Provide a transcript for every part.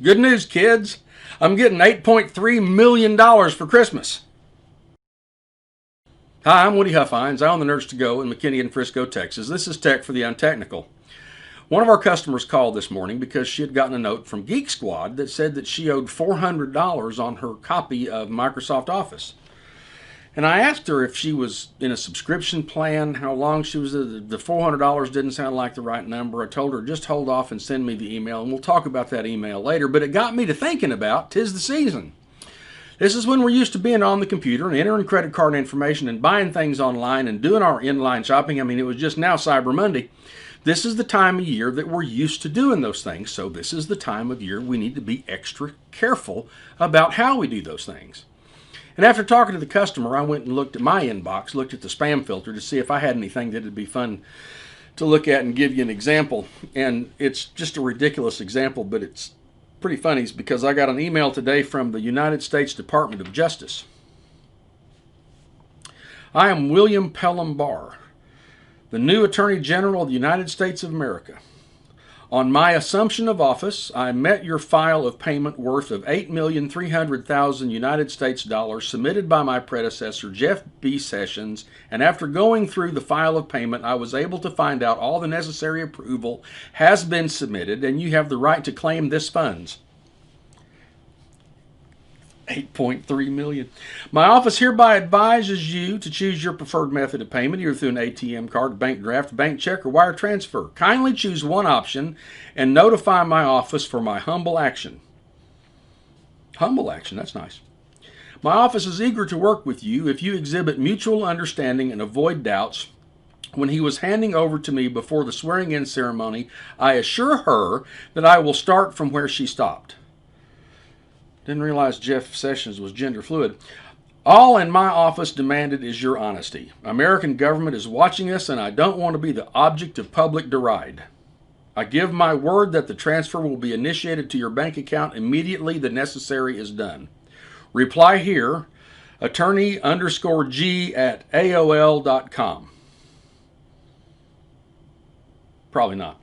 Good news, kids. I'm getting $8.3 million for Christmas. Hi, I'm Woody Huffines. I own the Nerds to Go in McKinney and Frisco, Texas. This is Tech for the Untechnical. One of our customers called this morning because she had gotten a note from Geek Squad that said that she owed $400 on her copy of Microsoft Office. And I asked her if she was in a subscription plan, how long she was. The $400 didn't sound like the right number. I told her just hold off and send me the email, and we'll talk about that email later. But it got me to thinking about 'tis the season. This is when we're used to being on the computer and entering credit card information and buying things online and doing our inline shopping. I mean, it was just now Cyber Monday. This is the time of year that we're used to doing those things. So this is the time of year we need to be extra careful about how we do those things. And after talking to the customer, I went and looked at my inbox, looked at the spam filter to see if I had anything that would be fun to look at and give you an example. And it's just a ridiculous example, but it's pretty funny because I got an email today from the United States Department of Justice. I am William Pelham Barr, the new Attorney General of the United States of America. On my assumption of office, I met your file of payment worth of $8,300,000 United States dollars submitted by my predecessor, Jeff B. Sessions, and after going through the file of payment, I was able to find out all the necessary approval has been submitted, and you have the right to claim this funds. $8.3 million. My office hereby advises you to choose your preferred method of payment, either through an ATM card, bank draft, bank check, or wire transfer. Kindly choose one option and notify my office for my humble action. Humble action, that's nice. My office is eager to work with you if you exhibit mutual understanding and avoid doubts. When he was handing over to me before the swearing-in ceremony, I assure her that I will start from where she stopped. Didn't realize Jeff Sessions was gender fluid. All in my office demanded is your honesty. American government is watching us, and I don't want to be the object of public deride. I give my word that the transfer will be initiated to your bank account immediately the necessary is done. Reply here, attorney_G@AOL.com. Probably not.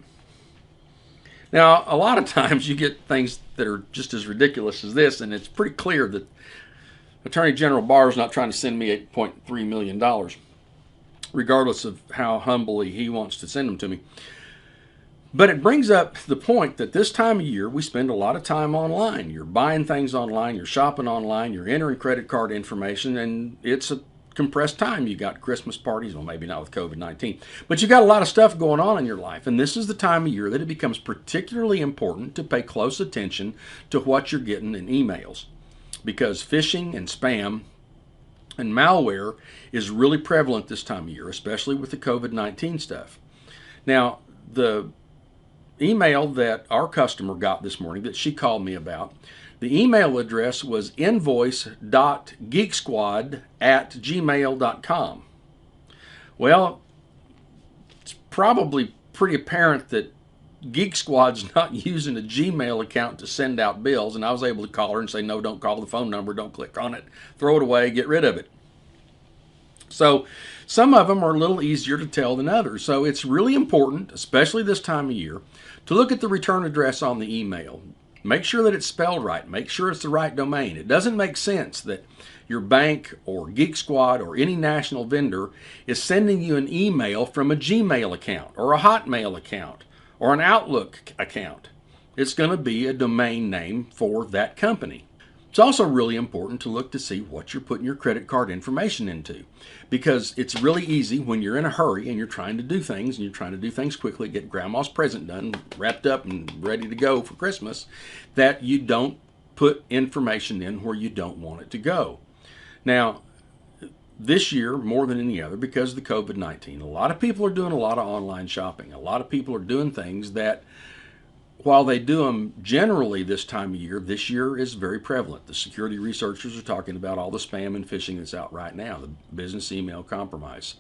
Now, a lot of times you get things that are just as ridiculous as this, and it's pretty clear that Attorney General Barr is not trying to send me $8.3 million, regardless of how humbly he wants to send them to me. But it brings up the point that this time of year, we spend a lot of time online. You're buying things online, you're shopping online, you're entering credit card information, and it's a compressed time. You got Christmas parties, well, maybe not with COVID-19, but you got a lot of stuff going on in your life, and this is the time of year that it becomes particularly important to pay close attention to what you're getting in emails, because phishing and spam and malware is really prevalent this time of year, especially with the COVID-19 stuff. Now, the email that our customer got this morning that she called me about, the email address was invoice.geeksquad@gmail.com. Well, it's probably pretty apparent that Geek Squad's not using a Gmail account to send out bills, and I was able to call her and say, no, don't call the phone number, don't click on it, throw it away, get rid of it. So some of them are a little easier to tell than others. So it's really important, especially this time of year, to look at the return address on the email. Make sure that it's spelled right. Make sure it's the right domain. It doesn't make sense that your bank or Geek Squad or any national vendor is sending you an email from a Gmail account or a Hotmail account or an Outlook account. It's going to be a domain name for that company. It's also really important to look to see what you're putting your credit card information into, because it's really easy when you're in a hurry and you're trying to do things and you're trying to do things quickly, get grandma's present done, wrapped up and ready to go for Christmas, that you don't put information in where you don't want it to go. Now, this year, more than any other, because of the COVID-19, a lot of people are doing a lot of online shopping. A lot of people are doing things that, while they do them generally this time of year, this year is very prevalent. The security researchers are talking about all the spam and phishing that's out right now, the business email compromise.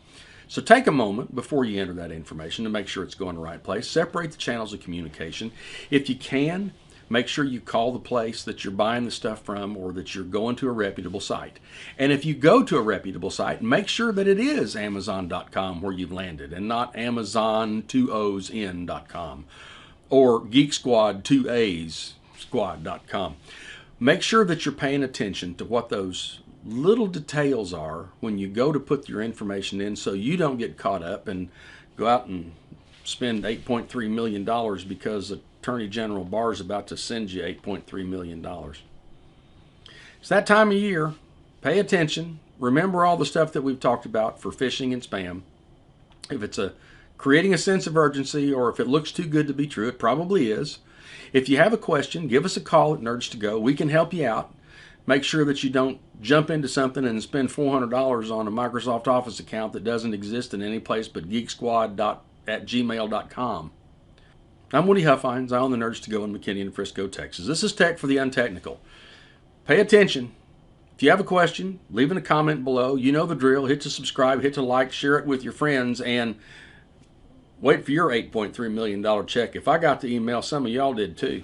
So take a moment before you enter that information to make sure it's going to the right place. Separate the channels of communication. If you can, make sure you call the place that you're buying the stuff from or that you're going to a reputable site. And if you go to a reputable site, make sure that it is Amazon.com where you've landed and not Amazon2OsN.com. or Geek Squad 2A's geeksquad.com. Make sure that you're paying attention to what those little details are when you go to put your information in, so you don't get caught up and go out and spend $8.3 million because Attorney General Barr is about to send you $8.3 million. It's that time of year. Pay attention. Remember all the stuff that we've talked about for phishing and spam. If it's creating a sense of urgency, or if it looks too good to be true, it probably is. If you have a question, give us a call at Nerds to Go. We can help you out. Make sure that you don't jump into something and spend $400 on a Microsoft Office account that doesn't exist in any place but geeksquad@gmail.com. I'm Woody Huffines. I own the Nerds to Go in McKinney and Frisco, Texas. This is Tech for the Untechnical. Pay attention. If you have a question, leave in a comment below. You know the drill. Hit to subscribe, hit to like, share it with your friends, and wait for your $8.3 million check. If I got the email, some of y'all did too.